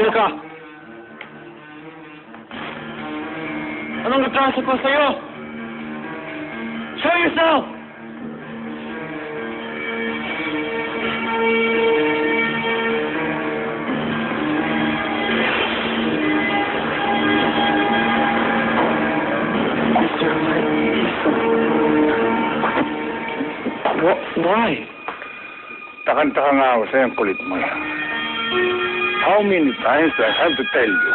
Sino ka? Anong natraso ko sa'yo? Show yourself! Why? Takang-taka nga ako sa'yo ang kulit mo yan. How many times do I have to tell you?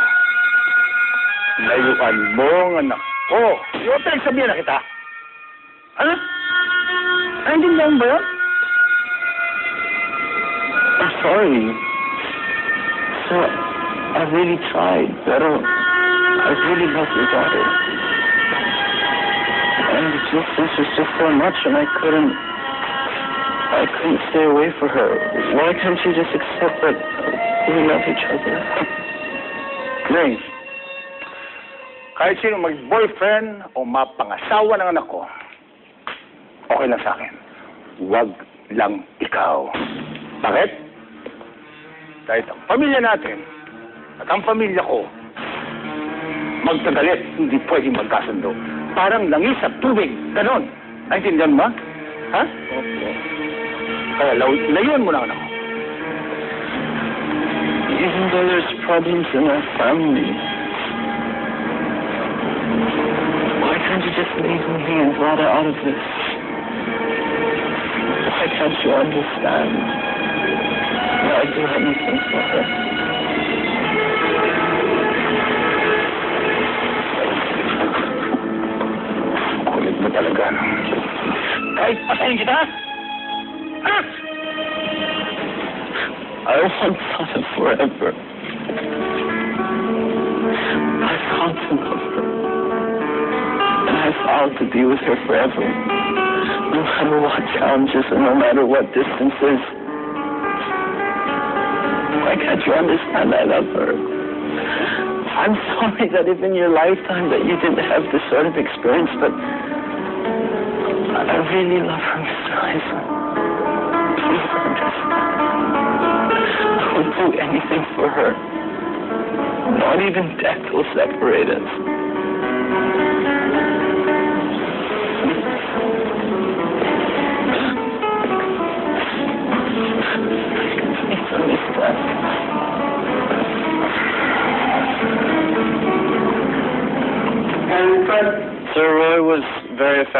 Layuan mo ang anak ko. Yung sabihan na kita. Ano? Naintindihan ba yun? I'm sorry. So, I really tried, pero I really love your daughter. And the distance was just so much, and I couldn't stay away from her. Why can't you just accept that we love each other? James, kahit sino mag-boyfriend o mapangasawa ng anak ko, okay lang sa akin. Huwag lang ikaw. Bakit? Kahit ang pamilya natin at ang pamilya ko, magtagalit, hindi pwedeng magkasundo. Parang langis at tubig. Ganon. Naintindihan mo ba? Ha? Okay. Kaya layuan mo lang ako. Even though there's problems in our family, why can't you just leave me and Vlada out of this? Why can't you understand that I'd do anything for her? Kulit mo talaga, no? Kahit pasayin kita, ha? I want Vlada forever. I found to love her. And I vowed to be with her forever. No matter what challenges and no matter what distances. Why can't you understand I love her? I'm sorry that if in your lifetime that you didn't have this sort of experience, but I really love her, Mr. Eisen. Please understand. I would do anything for her. Not even death will separate us.